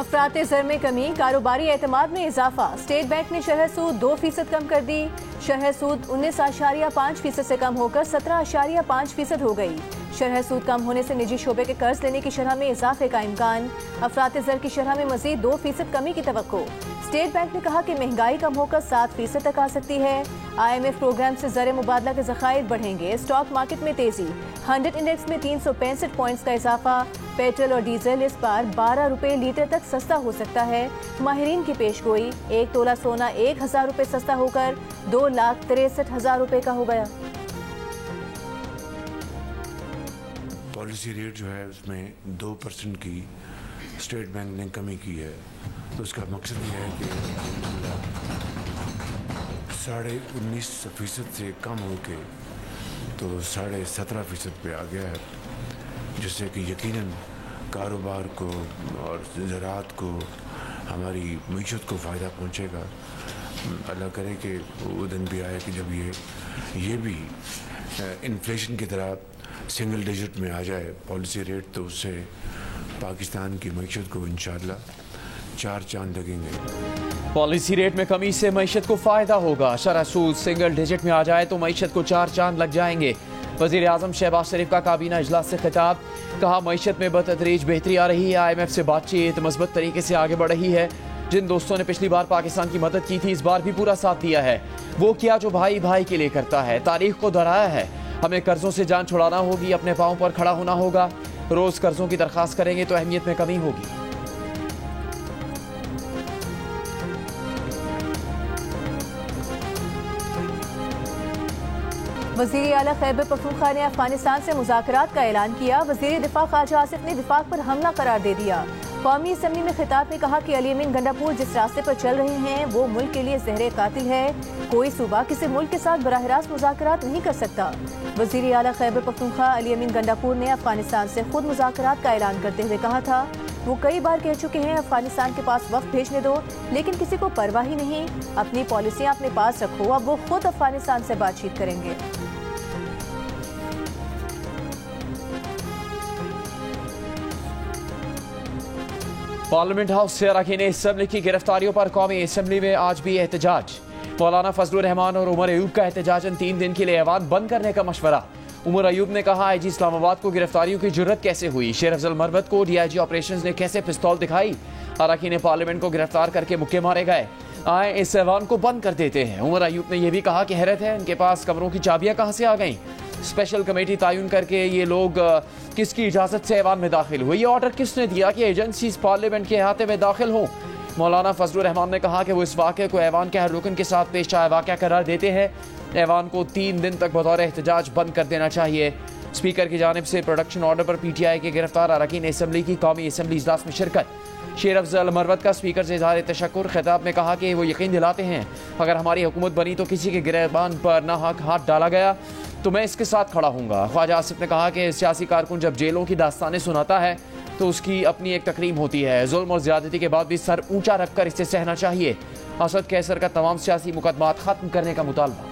अफराते ज़र में कमी, कारोबारी एतमाद में इजाफा। स्टेट बैंक ने शरह सूद 2% कम कर दी। शरह सूद 19.5% से कम होकर 17.5% हो गई। शरह सूद कम होने से निजी शोबे के कर्ज लेने की शरह में इजाफे का इम्कान। अफराते ज़र की शरह में मजीद 2% कमी की तवक्को। स्टेट बैंक ने कहा कि महंगाई कम होकर 7% तक आ सकती है। IMF प्रोग्राम से ज़र मुबादला के ज़खायर बढ़ेंगे। स्टॉक मार्केट में तेजी, 100 इंडेक्स में 365 पॉइंट्स का इजाफा। पेट्रोल और डीजल इस बार 12 रुपए लीटर तक सस्ता हो सकता है। माहिरीन की पेशगोई, 1 तोला सोना 1,000 रुपए सस्ता होकर 2,63,000 रुपए का हो गया। पॉलिसी रेट जो है उसमें 2% की स्टेट बैंक ने कमी की है, तो उसका मकसद ये है कि 19.5% से कम होके तो 17.5% पे आ गया है, जिससे कि यकीनन कारोबार को और ज़राअत को, हमारी मईशत को फ़ायदा पहुँचेगा। अल्लाह करे कि वो दिन भी आए कि जब ये भी इन्फ्लेशन की तरह सिंगल डिजिट में आ जाए पॉलिसी रेट, तो उससे पाकिस्तान की मईशत को इंशाअल्लाह 4 चांद लगेंगे। पॉलिसी रेट में कमी से मईशत को फ़ायदा होगा। शरह सूद सिंगल डिजिट में आ जाए तो मईशत को 4 चांद लग जाएंगे। वज़ीर आज़म शहबाज शरीफ का काबीना इजलास से खिताब, कहा मईशत में बतदरीज बेहतरी आ रही है। IMF से बातचीत मज़बूत तरीके से आगे बढ़ रही है। जिन दोस्तों ने पिछली बार पाकिस्तान की मदद की थी, इस बार भी पूरा साथ दिया है। वो किया जो भाई भाई के लिए करता है। तारीख को दोहराया है। हमें कर्जों से जान छुड़ाना होगी, अपने पाँव पर खड़ा होना होगा। रोज़ कर्जों की दरख्वास्त करेंगे तो अहमियत में कमी होगी। वज़ीर आला खैबर पख्तूनख्वा ने अफगानिस्तान से मुज़ाकरात का ऐलान किया। वज़ीर दिफा ख्वाजा आसिफ ने विफाक पर हमला करार दे दिया। कौमी असम्बली में खिताब में कहा कि अली अमीन गंडापुर जिस रास्ते पर चल रहे हैं वो मुल्क के लिए ज़हर कातिल है। कोई सूबा किसी मुल्क के साथ बराह रास्त मुज़ाकरात नहीं कर सकता। वज़ीर आला खैबर पख्तूनख्वा अली अमीन गंडापुर ने अफगानिस्तान से खुद मुज़ाकरात का ऐलान करते हुए कहा था, वो कई बार कह चुके हैं अफगानिस्तान के पास वक्त भेजने दो, लेकिन किसी को परवाह ही नहीं। अपनी पॉलिसियाँ अपने पास रखो। अब वो खुद अफगानिस्तान से बातचीत करेंगे। पार्लियामेंट हाउस से अरकान असम्बली की गिरफ्तारियों पर कौमी असम्बली में आज भी एहतजाज। मौलाना फजलुर रहमान और उमर अयूब का एहतजाजन 3 दिन के लिए ऐवान बंद करने का मशवरा। उमर अयूब ने कहा, IG इस्लामाबाद को गिरफ्तारियों की जुर्रत कैसे हुई? शेर अफजल मरवत को DIG ऑपरेशंस ने कैसे पिस्तौल दिखाई? अरकान पार्लियामेंट को गिरफ्तार करके मुक्के मारे गए। आए इस ऐवान को बंद कर देते हैं। उमर अयूब ने यह भी कहा कि हैरत है, इनके पास कमरों की चाबियां कहां से आ गईं? स्पेशल कमेटी तायुन करके ये लोग किसकी इजाज़त से ऐवान में दाखिल हुए? ये ऑर्डर किसने दिया कि एजेंसीज पार्लियामेंट के अहाते में दाखिल हों? मौलाना फजलुर रहमान ने कहा कि वो इस वाक़े को ऐवान के हर रुकन के साथ पेश आया वाक़या करार देते हैं। ऐवान को 3 दिन तक बतौर एहतजाज बंद कर देना चाहिए। स्पीकर की जानिब से प्रोडक्शन ऑर्डर पर PTI के गिरफ्तार अरकान असम्बली की कौमी असम्बली इजलास में शिरकत। शेर अफजल मरवत का स्पीकर से इजहार तशक्कुर। खिताब में कहा कि वो यकीन दिलाते हैं अगर हमारी हुकूमत बनी तो किसी के गिरबान पर नाहक हाथ डाला गया तो मैं इसके साथ खड़ा हूँगा। ख्वाजा आसिफ ने कहा कि सियासी कारकुन जब जेलों की दास्तानें सुनाता है तो उसकी अपनी एक तकरीम होती है। जुल्म और ज्यादती के बाद भी सर ऊंचा रखकर इसे सहना चाहिए। असद कैसर का तमाम सियासी मुकदमात खत्म करने का मुतालबा।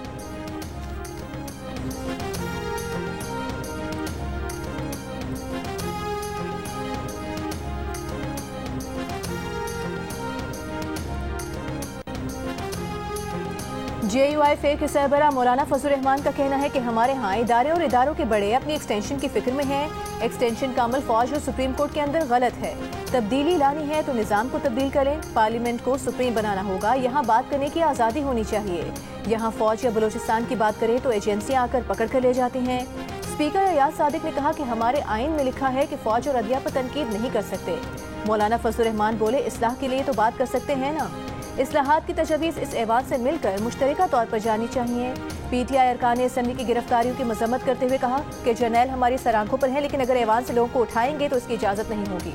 JUI फेयर के सरबराह मौलाना फजलुर रहमान का कहना है कि हमारे यहाँ इदारे और इदारों के बड़े अपनी एक्सटेंशन की फिक्र में हैं। एक्सटेंशन का अमल फौज और सुप्रीम कोर्ट के अंदर गलत है। तब्दीली लानी है तो निज़ाम को तब्दील करें। पार्लियामेंट को सुप्रीम बनाना होगा। यहाँ बात करने की आज़ादी होनी चाहिए। यहाँ फौज या बलोचिस्तान की बात करें तो एजेंसियाँ आकर पकड़ कर ले जाती हैं। स्पीकर अयाज सादिक ने कहा कि हमारे आइन में लिखा है कि फौज और अदलिया पर तनकीद नहीं कर सकते। मौलाना फजलुर रहमान बोले, इस्लाह के लिए तो बात कर सकते हैं ना। इस्लाहात की तजवीज़ इस ऐवान से मिलकर मुश्तरका तौर पर जानी चाहिए। PTI अरकान असम्बली की गिरफ्तारियों की मजम्मत करते हुए कहा कि जर्नैल हमारी सराखों पर हैं, लेकिन अगर ऐवान से लोगों को उठाएंगे तो इसकी इजाज़त नहीं होगी।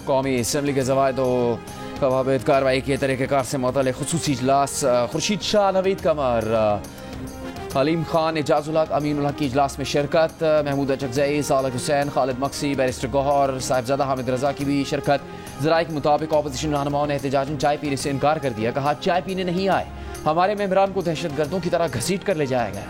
कौमी असम्बली के ज़वायद और क़वाबिद कार्रवाई के तरीक़ेकार से मुतल्लिक़ ख़ुसूसी इजलास। खुर्शीद शाह, नवीद कमर, हलीम खान, एजाजुल हक, अमीनुल हक की इजलास में शिरकत। महमूद अचकज़ई, सालिक हुसैन, खालिद मक्सी, बैरिस्टर गौहर, साहिबजादा हामिद रज़ा की भी शिरकत। ज़राए के मुताबिक अपोजिशन रहनुमाओं ने एहतजाजन चाय पीने से इनकार कर दिया। कहा, चाय पीने नहीं आए, हमारे मेंबरान को दहशतगर्दों की तरह घसीट कर ले जाया गया।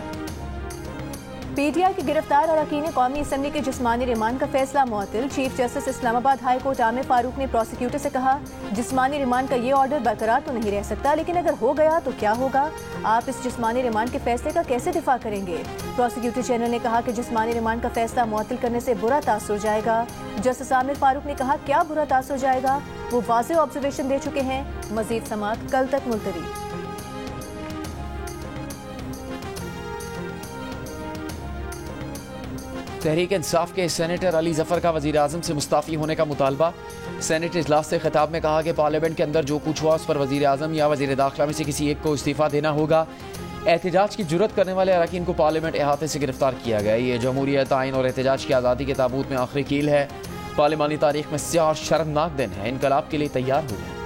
पीटीआई के गिरफ्तार अरकान कौमी असम्बली के जिस्मानी रिमांड का फैसला मुअत्तल। Chief justice Islamabad high court Aamir Farooq ने प्रोसिक्यूटर से कहा, जिस्मानी रिमांड का ये ऑर्डर बरकरार तो नहीं रह सकता, लेकिन अगर हो गया तो क्या होगा? आप इस जिस्मानी रिमांड के फैसले का कैसे दिफा करेंगे? प्रोसिक्यूटर जनरल ने कहा कि जिस्मानी रिमांड का फैसला मुअत्तल करने से बुरा तासुर जाएगा। जस्टिस आमिर फारूक ने कहा, क्या बुरा तासुर जाएगा? वो वाज़ेह ऑब्जर्वेशन दे चुके हैं। मजीद समाअत कल तक मुलतवी। तहरीक इंसाफ के सेनेटर अली जफर का वज़ीर आज़म से मुस्ताफ़ी होने का मुतालबा। सेनेट इजलास से खिताब में कहा कि पार्लियामेंट के अंदर जो कुछ हुआ उस पर वज़ीर आज़म या वज़ीर दाखिला में से किसी एक को इस्तीफ़ा देना होगा। एहतजाज की जुर्रत करने वाले अरकान को पार्लियामेंट अहाते से गिरफ्तार किया गया। ये जमहूरियत, आइन और एहतजाज की आज़ादी के ताबूत में आखिरी कील है। पार्लिमानी तारीख में स्याह और शर्मनाक दिन है। इनकलाब के लिए तैयार हो जाए।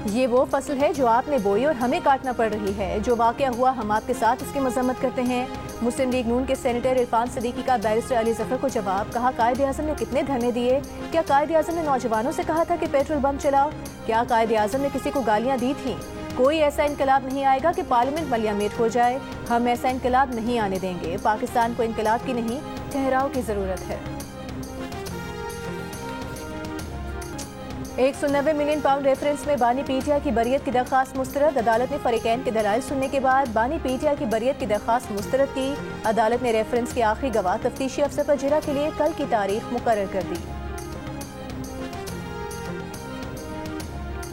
ये वो फसल है जो आपने बोई और हमें काटना पड़ रही है। जो वाक़या हुआ हम आपके साथ इसकी मजम्मत करते हैं। मुस्लिम लीग नून के सेनेटर इरफान सदीकी का बैरिस्टर अली जफर को जवाब। कहा, कायद आज़म ने कितने धरने दिए? क्या कायद आज़म ने नौजवानों से कहा था कि पेट्रोल बम चलाओ? क्या कायद आज़म ने किसी को गालियाँ दी थी? कोई ऐसा इनकलाब नहीं आएगा कि पार्लियामेंट मलियामेट हो जाए। हम ऐसा इनकलाब नहीं आने देंगे। पाकिस्तान को इनकलाब की नहीं, ठहराव की ज़रूरत है। 190 मिलियन पाउंड रेफरेंस में बानी पीटीआई की बरियत की दरख्वास्त मुस्तरद। अदालत ने फरीकैन के दलाइल सुनने के बाद बानी पीटीआई की बरियत की दरख्वास्त मुस्तरद की। अदालत ने रेफरेंस के आखिरी गवाह तफ्तीशी अफसर पर जिरा के लिए कल की तारीख मुकर्रर कर दी।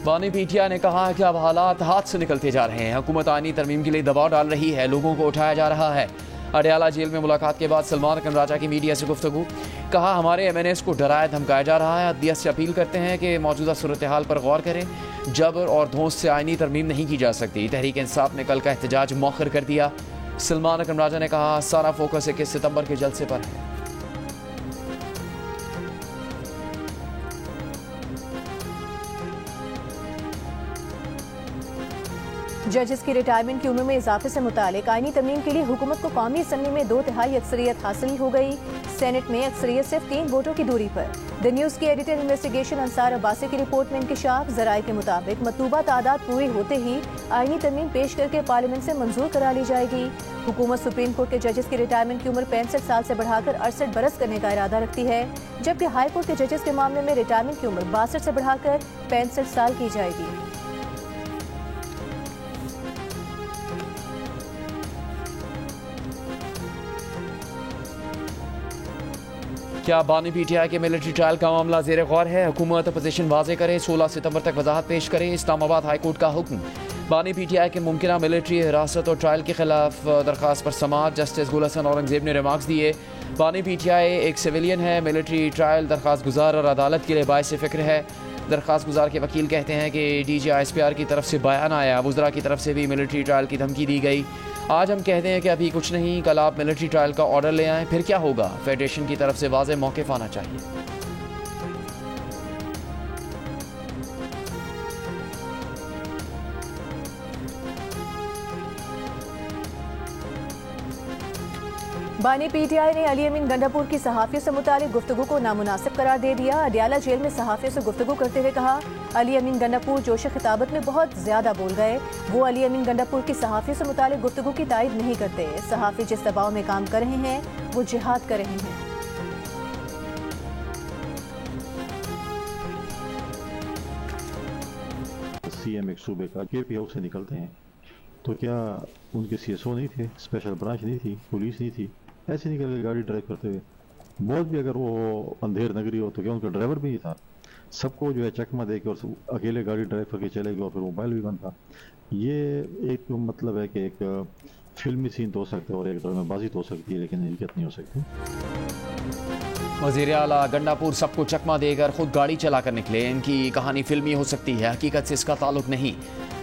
बानी पीटीआई ने कहा है कि अब हालात हाथ से निकलते जा रहे हैं। हुकूमत आईनी तरमीम के लिए दबाव डाल रही है, लोगों को उठाया जा रहा है। अडयाला जेल में मुलाकात के बाद सलमान अकरम राजा की मीडिया से गुफ्तगू। कहा, हमारे MNAs को डराया धमकाया जा रहा है। अदलिया से अपील करते हैं कि मौजूदा सूरत हाल पर गौर करें। जबर और धौंस से आईनी तरमीम नहीं की जा सकती। तहरीक इंसाफ ने कल का एहतजाज मौखर कर दिया। सलमान अकरम राजा ने कहा, सारा फोकस 21 सितंबर के जलसे पर है। जजेस की रिटायरमेंट की उम्र में इजाफे से मुतालिक आईनी तरमीम के लिए हुकूमत को कौमी असम्बली में 2/3 अक्सरियत हासिल हो गई। सेनेट में अक्सरियत सिर्फ 3 वोटों की दूरी पर। द न्यूज़ की एडिटर इन्वेस्टिगेशन अंसार अब्बासी की रिपोर्ट में इंकशाफ। ज़राए के मुताबिक मतलूबा तादाद पूरी होते ही आईनी तरमीम पेश करके पार्लियामेंट से मंजूर करा ली जाएगी। हुकूमत सुप्रीम कोर्ट के जजेस की रिटायरमेंट की उम्र 65 साल से बढ़ाकर 68 बरस करने का इरादा रखती है, जबकि हाई कोर्ट के जजेस के मामले में रिटायरमेंट की उम्र 62 से बढ़ाकर 65 साल की जाएगी। क्या बानी पीटीआई के मिलिट्री ट्रायल का मामला ज़ेर गौर है? हुकूमत अपोजिशन वाज़े करे, 16 सितंबर तक वजाहत पेश करे। इस्लामाबाद हाई कोर्ट का हुक्म। बानी पीटीआई के मुमकिन मिलिट्री हिरासत और ट्रायल के खिलाफ दरख्वास्त पर समाअत। जस्टिस गुल हसन औरंगजेब ने रिमार्क्स दिए। बानी पीटीआई एक सिविलियन है, मिलिट्री ट्रायल दरख्वास्त गुजार और अदालत के लिए बाइस फिक्र है। दरख्वास्त गुजार के वकील कहते हैं कि DG ISPR की तरफ से बयान आया, वुज़रा की तरफ से भी मिलिट्री ट्रायल की धमकी दी गई। आज हम कहते हैं कि अभी कुछ नहीं, कल आप मिलिट्री ट्रायल का ऑर्डर ले आएँ, फिर क्या होगा? फेडरेशन की तरफ से वाज़ेह मौक़िफ़ आना चाहिए। बानी पीटीआई ने अली अमीन गंडापुर की सहाफ़ियों से मुतालिक गुफ्तगू को नामुनासिब करार दे दिया। अडयाला जेल में सहाफ़ियों से गुफ्तगू करते हुए कहा, अली अमीन गंडापुर जोश खिताबत में बहुत ज़्यादा बोल गए। वो अली अमीन गंडापुर की सहाफ़ियों से मुतालिक गुफ्तगू की तायद नहीं करते। सहाफ़ी जिस दबाव में काम कर रहे हैं वो जिहाद कर रहे हैं। CM एक सूबे का KP हाउस से निकलते हैं तो क्या उनके CSO नहीं थे, स्पेशल ब्रांच नहीं थी, पुलिस नहीं थी? ऐसे निकल के गाड़ी ड्राइव करते हुए। बहुत भी अगर वो अंधेर नगरी हो तो क्या उनका ड्राइवर भी ही था? सबको जो है चकमा दे के और अकेले गाड़ी ड्राइव करके चले गए और फिर मोबाइल भी बंद था। ये एक मतलब है कि एक फिल्मी सीन तो हो सकता है और एक ड्रामेबाजी तो हो सकती है, लेकिन हकीकत नहीं हो सकती। वज़ीर आला गंडापुर सबको चकमा देकर खुद गाड़ी चलाकर निकले। इनकी कहानी फिल्मी हो सकती है, हकीकत से इसका ताल्लुक नहीं।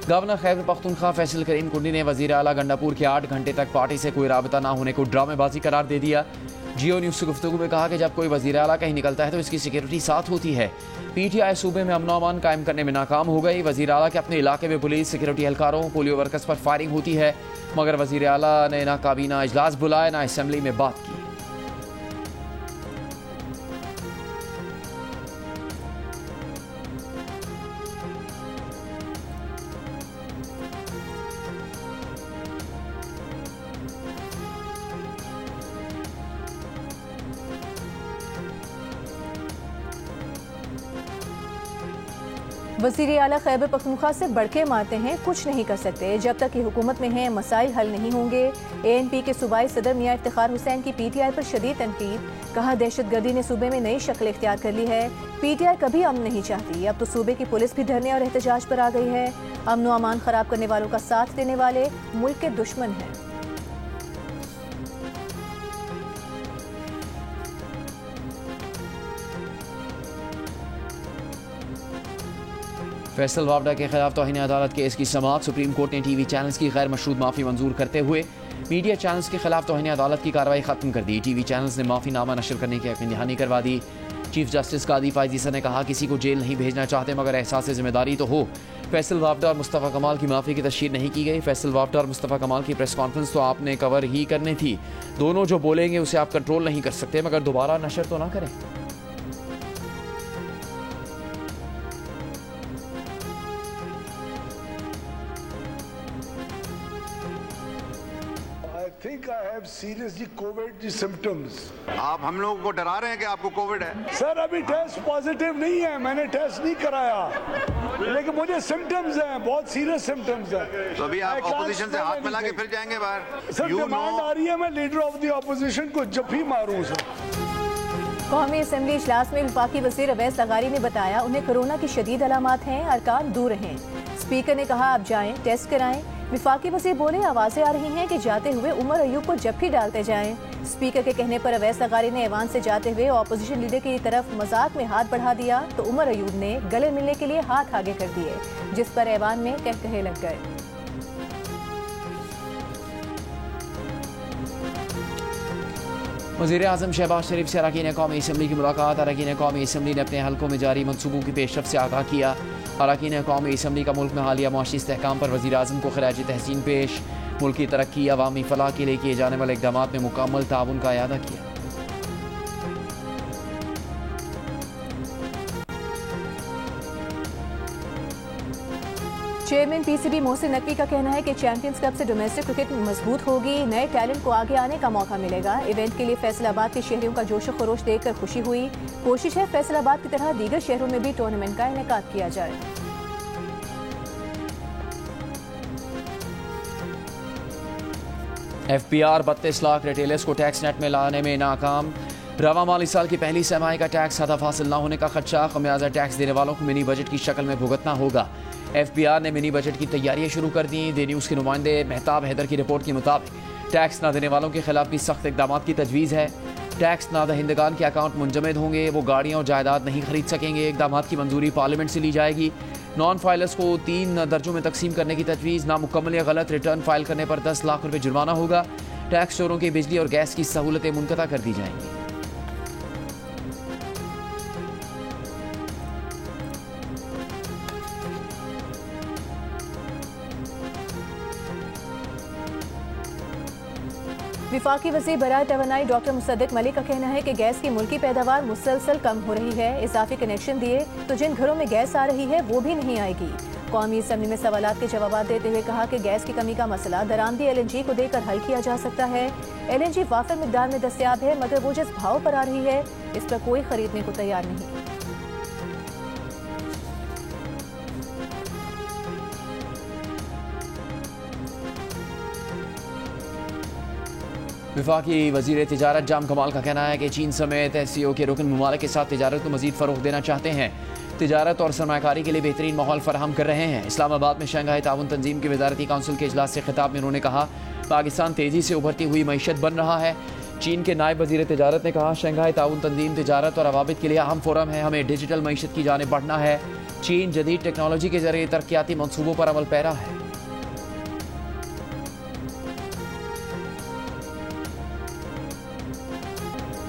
गवर्नर खैबर पख्तूनख्वा फैसल करीम कुंडी ने वज़ीर आला गंडापुर के 8 घंटे तक पार्टी से कोई राबता ना होने को ड्रामेबाजी करार दे दिया। जियो न्यूज़ से गुफ्तगू में कहा कि जब कोई वज़ीर आला कहीं निकलता है तो इसकी सिक्योरिटी साथ होती है। PTI सूबे में अमन अमान कायम करने में नाकाम हो गई। वज़ीर आला के अपने इलाके में पुलिस, सिक्योरिटी एहलकारों, पोलियो वर्कर्स पर फायरिंग होती है, मगर वज़ीर आला ने ना काबीना इजलास बुलाया ना असम्बली में बात की। वज़ीर आला खैबर पख्तूनख्वा से बढ़के मारते हैं, कुछ नहीं कर सकते। जब तक ये हुकूमत में हैं मसाइल हल नहीं होंगे। ANP के सूबाई सदर मियां इफ्तिखार हुसैन की PTI पर शदीद तनकीद। कहा दहशतगर्दी ने सूबे में नई शक्ल इख्तियार कर ली है। PTI कभी अमन नहीं चाहती। अब तो सूबे की पुलिस भी धरने और एहतजाज पर आ गई है। अमन व अमान खराब करने वालों का साथ देने वाले मुल्क के दुश्मन हैं। फैसल वावडा के खिलाफ तौहीन अदालत केस की समाअत। सुप्रीम कोर्ट ने TV चैनल्स की गैर मशरूत माफ़ी मंजूर करते हुए मीडिया चैनल्स के खिलाफ तौहीन अदालत की कार्रवाई खत्म कर दी। TV चैनल्स ने माफ़ीनामा नशर करने की यकीन दहानी करवा दी। चीफ जस्टिस कादी फायजीसा ने कहा किसी को जेल नहीं भेजना चाहते मगर एहसास जिम्मेदारी तो हो। फैसल वावडा और मुस्तफ़ा कमाल की माफ़ी की तशहीर नहीं की गई। फैसल वावडा और मुस्तफ़ा कमाल की प्रेस कॉन्फ्रेंस तो आपने कवर ही करनी थी। दोनों जो बोलेंगे उसे आप कंट्रोल नहीं कर सकते मगर दोबारा नशर तो ना करें। Seriously Covid symptoms. आप हम लोगों को डरा रहे हैं कि आपको कोविड है। सर अभी टेस्ट पॉजिटिव नहीं है, मैंने टेस्ट नहीं कराया, लेकिन मुझे सिम्टम्स हैं, बहुत सीरियस सिम्टम्स हैं। तो अभी आप ऑपोजिशन से हाथ मिला के फिर जाएंगे बाहर। सर डिमांड आ रही है मैं लीडर ऑफ द ऑपोजिशन को जब भी मारूं। सर कौमी असम्बली इजलास में वफाकी वज़ीर अवैस लगारी ने बताया उन्हें कोरोना की शदीद अलामात हैं, अरकान दूर रहें। स्पीकर ने कहा आप जाएं टेस्ट कराएं। विफाकी वज़ीर बोले आवाज़ें आ रही हैं कि जाते हुए उमर अयूब को जब भी डालते जाएं। स्पीकर के कहने पर अवैस लगारी ने ऐवान से जाते हुए ऑपोजिशन लीडर की तरफ मजाक में हाथ बढ़ा दिया तो उमर अयूब ने गले मिलने के लिए हाथ आगे कर दिए, जिस पर ऐवान में कहकहे लग गए। वज़ीर आज़म शहबाज शरीफ से अरकान कौमी असम्बली की मुलाकात। अरकान कौमी असम्बली ने अपने हल्कों में जारी मनसूबों की पेशरफ से आगाह किया। अरकान कौमी असम्बली का मुल्क में हालिया मुआशी इस्तेहकाम पर वज़ीर आज़म को खराज तहसीन पेश। मुल्क की तरक्की अवामी फलाह के लिए किए जाने वाले इक़दाम में मुकम्मल ताउन का इयादा किया। चेयरमैन PCB मोहसिन नकवी का कहना है कि चैंपियंस कप से डोमेस्टिक क्रिकेट मजबूत होगी, नए टैलेंट को आगे आने का मौका मिलेगा। इवेंट के लिए फैसलाबाद के शहरियों का जोश खरोश देखकर खुशी हुई। कोशिश है फैसलाबाद की तरह दीगर शहरों में भी टूर्नामेंट का इनेकाद किया जाए। FPR 32 लाख रिटेलर्स को टैक्स नेट में लाने में नाकाम। रवा माली साल की पहली सहमाही का टैक्स हदफ हासिल न होने का खदशा। खमियाजा टैक्स देने वालों को मिनी बजट की शक्ल में भुगतना होगा। FPR ने मिनी बजट की तैयारियां शुरू कर दी। दी न्यूज़ के नुमाइंदे मेहताब हैदर की रिपोर्ट के मुताबिक टैक्स न देने वालों के खिलाफ भी सख्त इकदाम की तजवीज़ है। टैक्स न दहिंदगान के अकाउंट मुंजमद होंगे, वो गाड़ियाँ और जायदाद नहीं खरीद सकेंगे। इकदाम की मंजूरी पार्लियामेंट से ली जाएगी। नॉन फाइलर्स को 3 दर्जों में तकसीम करने की तजवीज़। नामुकम्मल या गलत रिटर्न फाइल करने पर 10 लाख रुपये जुर्माना होगा। टैक्स चोरों की बिजली और गैस की सहूलतें मुनक़ता कर दी जाएंगी। विफाकी वज़ीर बराए तवानाई डॉक्टर मुसद्दिक मलिक का कहना है कि गैस की मुल्की पैदावार मुसलसल कम हो रही है। इजाफी कनेक्शन दिए तो जिन घरों में गैस आ रही है वो भी नहीं आएगी। कौमी असम्बली में सवालात के जवाब देते हुए कहा कि गैस की कमी का मसला दरामदी LNG को देकर हल किया जा सकता है। LNG वाफिर मिकदार में दस्तयाब है मगर वो जिस भाव पर आ रही है इस पर कोई खरीदने को तैयार नहीं। वफाकी वज़ीर तिजारत जाम कमाल का कहना है कि चीन समेत SCO के रुकन ममालिक के साथ तिजारत को मज़ीद फ़रोग़ देना चाहते हैं। तिजारत और सरमायाकारी के लिए बेहतरीन माहौल फराहम कर रहे हैं। इस्लामाबाद में शंघाई ताउन तंजीम की वज़ारती काउंसिल के इजलास से खिताब में उन्होंने कहा पाकिस्तान तेज़ी से उभरती हुई मईशत बन रहा है। चीन के नायब वज़ीर तिजारत ने कहा शंघाई ताउन तंजीम तिजारत और अवाबित के लिए अहम फोरम है। हमें डिजिटल मईशत की जानिब बढ़ना है। चीन जदीद टेक्नोलॉजी के जरिए तरक्याती मनसूबों पर अमल पैरा है।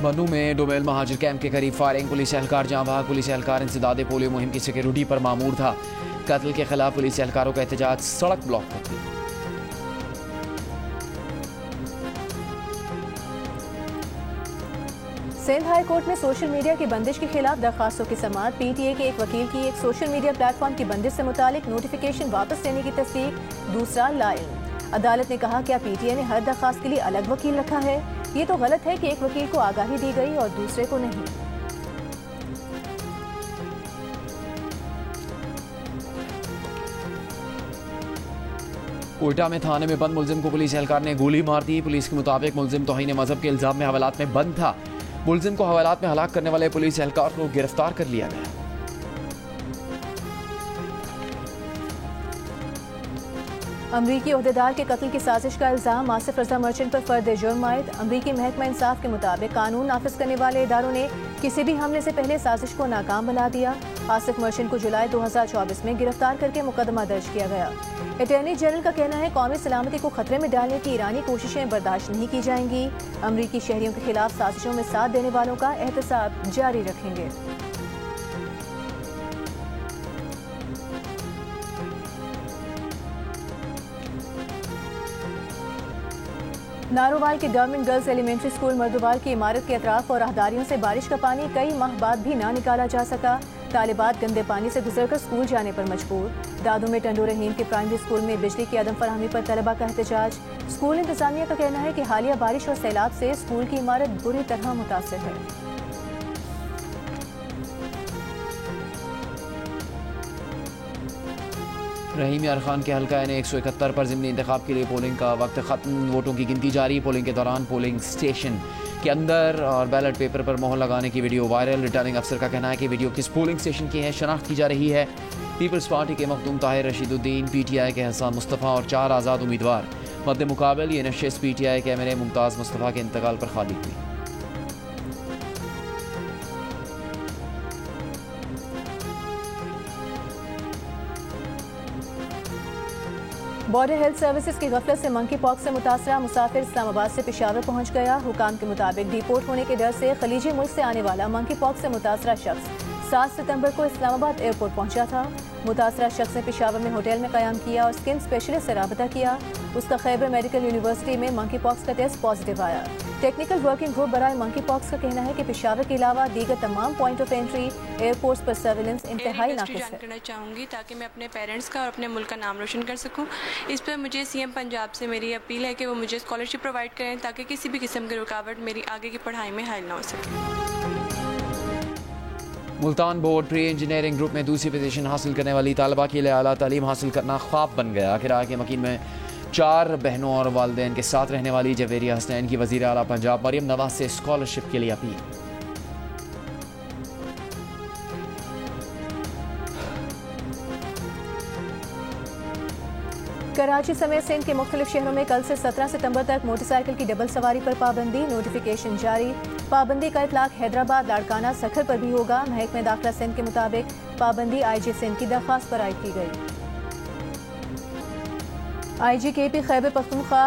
मन्नू में डोमेल महाजिर कैंप के करीब फायरिंग। पुलिस एहलकार जहां भाग। पुलिस एहलकार इंसदादे पोलियो मुहिम की सिक्योरिटी पर मामूर था। कत्ल के खिलाफ पुलिस एहलकारों का एहतजाज, सड़क ब्लॉक कर दी। सिंध हाई कोर्ट में सोशल मीडिया की बंदिश के खिलाफ दरखास्तों की समाअत। PTA के एक वकील की एक सोशल मीडिया प्लेटफॉर्म की बंदिश से मुतालिक नोटिफिकेशन वापस लेने की तस्दीक, दूसरा लाइल। अदालत ने कहा क्या PTA ने हर दरखास्त के लिए अलग वकील रखा है? ये तो गलत है कि एक वकील को आगाही दी गई और दूसरे को नहीं। कोयटा में थाने में बंद मुलजिम को पुलिस एहलकार ने गोली मार दी। पुलिस के मुताबिक मुलजिम तौहीन मजहब के इल्जाम में हवालात में बंद था। मुलजिम को हवालात में हलाक करने वाले पुलिस एहलकार को गिरफ्तार कर लिया गया। अमरीकी ओहदेदार के कत्ल की साजिश का इल्जाम आसिफ रजा मर्चेंट पर फर्द जुर्म आयद। अमरीकी महकमा इंसाफ के मुताबिक कानून नाफिज करने वाले इदारों ने किसी भी हमले से पहले साजिश को नाकाम बना दिया। आसिफ मर्चेंट को जुलाई 2024 में गिरफ्तार करके मुकदमा दर्ज किया गया। अटॉर्नी जनरल का कहना है कौमी सलामती को खतरे में डालने की ईरानी कोशिशें बर्दाश्त नहीं की जाएंगी। अमरीकी शहरियों के खिलाफ साजिशों में साथ देने वालों का एहतसाब जारी रखेंगे। नारोवाल के गवर्नमेंट गर्ल्स एलिमेंट्री स्कूल मर्दुवाल की इमारत के अतराफ और राहदारियों से बारिश का पानी कई माह बाद भी ना निकाला जा सका। तालिबात गंदे पानी से गुजरकर स्कूल जाने पर मजबूर। दादू में टंडो रहीम के प्राइमरी स्कूल में बिजली की अदम फराहमी पर तलबा का एहतजाज। स्कूल इंतजामिया का कहना है कि हालिया बारिश और सैलाब से स्कूल की इमारत बुरी तरह मुतासिर है। रहीम यार खान के हल्का ने 171 पर ज़िमनी इंतखाब के लिए पोलिंग का वक्त ख़त्म। वोटों की गिनती जारी। पोलिंग के दौरान पोलिंग स्टेशन के अंदर और बैलेट पेपर पर मोहर लगाने की वीडियो वायरल। रिटर्निंग अफसर का कहना है कि वीडियो किस पोलिंग स्टेशन की है शनाख्त की जा रही है। पीपल्स पार्टी के मखदूम ताहिर रशीदुद्दीन, PTI के हसन मुस्तफ़ा और 4 आज़ाद उम्मीदवार मद्दे मुकाबल। ये नशिस्त PTI के एमएलए मुमताज़ मुस्तफ़ा के इंतकाल पर खाली हुई। बॉर्डर हेल्थ सर्विसेज की गफलत से मंकी पॉक्स से मुतासरा मुसाफिर इस्लामाबाद से पेशावर पहुंच गया। हुकाम के मुताबिक डिपोर्ट होने के डर से खलीजी मुल्क से आने वाला मंकी पॉक्स से मुतासरा शख्स 7 सितंबर को इस्लामाबाद एयरपोर्ट पहुंचा था। मुतासरा शख्स ने पेशावर में होटल में क़याम किया और स्किन स्पेशलिस्ट से राबता किया। उसका खैबर मेडिकल यूनिवर्सिटी में मंकी पॉक्स का टेस्ट पॉजिटिव आया। टेक्निकल वर्किंग ग्रुप बराए मंकी पॉक्स का कहना है कि पेशावर के अलावा दीगर तमाम पॉइंट ऑफ एंट्री एयरपोर्ट्स पर सर्विलेंस इंतहाई नाक़िस है। करना चाहूँगी ताकि मैं अपने पेरेंट्स का और अपने मुल्क का नाम रोशन कर सकूँ। इस पर मुझे CM पंजाब से मेरी अपील है कि वो मुझे स्कॉलरशिप प्रोवाइड करें ताकि किसी भी किस्म की रुकावट मेरी आगे की पढ़ाई में हायल ना हो सके। Multan board pre engineering group में दूसरी पोजीशन हासिल करने वाली तालिबा के लिए आला तालीम हासिल करना ख्वाब बन गया। किराए के मकीन में 4 बहनों और वालिदैन के साथ रहने वाली जवेरिया हसनैन की वज़ीर आला पंजाब मरियम नवाज से स्कॉलरशिप के लिए अपील। कराची समेत सिंध के मुख्तलिफ शहरों में कल से 17 सितंबर तक मोटरसाइकिल की डबल सवारी पर पाबंदी। नोटिफिकेशन जारी। पाबंदी का इतलाक हैदराबाद, लाड़काना, सखर पर भी होगा। महकमे दाखिला सिंध के मुताबिक पाबंदी IG सिंध की दरख्वास्त पर आयद की गई। IG KP खैबर पख्तूनख्वा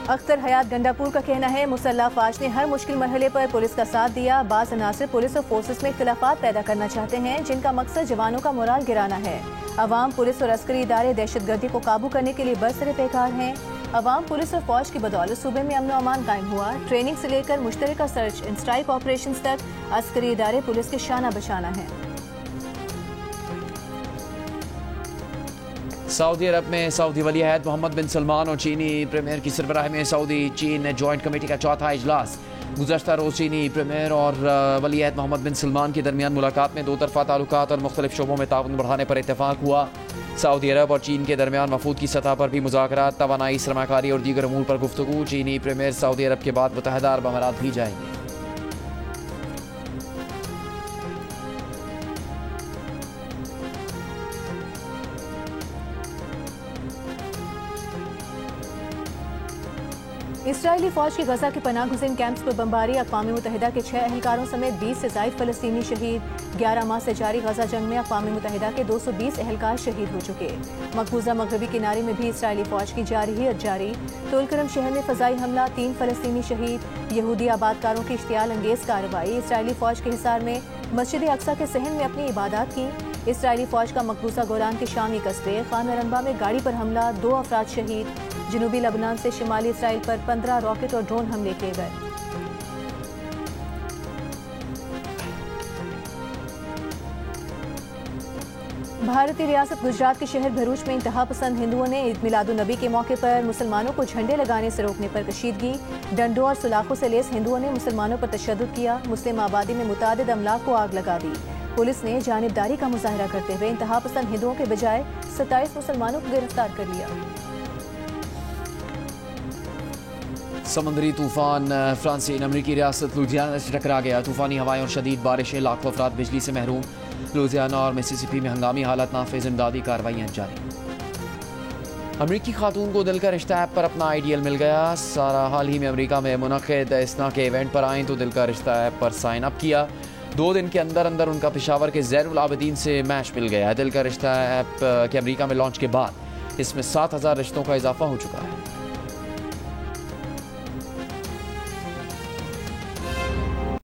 अख्तर हयात गंडापुर का कहना है मुसल्लह फाश ने हर मुश्किल मरहले पर पुलिस का साथ दिया। बाज़ अनासर पुलिस और फोर्सेस में इख्तिलाफात पैदा करना चाहते हैं जिनका मकसद जवानों का मोराल गिराना है। अवाम, पुलिस और अस्करी इदारे दहशतगर्दी को काबू करने के लिए बरसरे पेकार हैं। अवाम, पुलिस और फौज की बदौलत सूबे में अमन अमान कायम हुआ। ट्रेनिंग से लेकर मुश्तरका सर्च एंड स्ट्राइक ऑपरेशन तक अस्करी इदारे पुलिस के शाना बशाना हैं। सऊदी अरब में सऊदी वली अहद मोहम्मद बिन सलमान और चीनी प्रीमियर की सरबराही में सऊदी चीन जॉइंट कमेटी का चौथा इजलास। गुज़श्ता रोज़ चीनी प्रीमियर और वली अहद मोहम्मद बिन सलमान के दरमियान मुलाकात में 2 तरफ़ा ताल्लुकात और मुख्तलिफ शोबों में ताउन बढ़ाने पर इत्तेफाक हुआ। सऊदी अरब और चीन के दरमियान वफूद की सतह पर भी मुज़ाकरात, तवानाई, सरमाकारी और दीगर अमूर पर गुफ्तगू। चीनी प्रीमियर सऊदी अरब के बाद मुत्तहदा अरब अमारात भी जाएंगे। इसराइली फौज की गजा के पनाह गुज़ीन कैंप्स पर बमबारी। अक़वाम मुत्तहिदा के 6 एहलकारों समेत 20 से ज़ायद फ़लस्तीनी शहीद। 11 माह से जारी गजा जंग में अक़वाम मुत्तहिदा के 220 एहलकार शहीद हो चुके। मकबूजा मगरबी किनारे में भी इसराइली फौज की जारहियत जारी। तुलकरम शहर में फ़ज़ाई हमला, 3 फ़लस्तीनी शहीद। यहूदी आबादकारों की इश्तियाल अंगेज़ कार्रवाई। इसराइली फौज के हिसार में मस्जिद अक्सा के सहन में अपनी इबादत की। इसराइली फौज का मकबूजा गोलान के शामी कस्बे खान रनबा में गाड़ी पर हमला, 2 अफराद शहीद। जनूबी लबनान से शिमाली इसराइल पर 15 रॉकेट और ड्रोन हमले किए गए। भारतीय रियासत गुजरात के शहर भरूच में इंतहा पसंद हिंदुओं ने ईद मिलादुन्नबी के मौके पर मुसलमानों को झंडे लगाने से रोकने पर कशीदगी। डंडों और सुलाखों से लेस हिंदुओं ने मुसलमानों पर तशद्दुद किया। मुस्लिम आबादी में मुतादिद अमलाक को आग लगा दी। पुलिस ने जानिबदारी का मुजाहरा करते हुए इंतहा पसंद हिंदुओं के बजाय 27 मुसलमानों को गिरफ्तार कर लिया। समुद्री तूफान फ्रांसीन अमरीकी रियासत लुधियाना से टकरा गया। तूफानी हवाएं और शदीद बारिशें, लाखों अफराद बिजली से महरूम। लुधियाना और मिसिसिपी में हंगामी हालत नाफिज, इमदादी कार्रवाइयाँ जारी। अमरीकी खातून को दिल का रिश्ता ऐप पर अपना आइडियल मिल गया। सारा हाल ही में अमेरिका में मुनक़िद इस्ना के इवेंट पर आएँ तो दिल का रिश्ता ऐप पर साइन अप किया। 2 दिन के अंदर अंदर उनका पेशावर के ज़ैनुल आबिदीन से मैच मिल गया। दिल का रिश्ता ऐप के अमेरिका में लॉन्च के बाद इसमें 7,000 रिश्तों का इजाफा हो चुका है।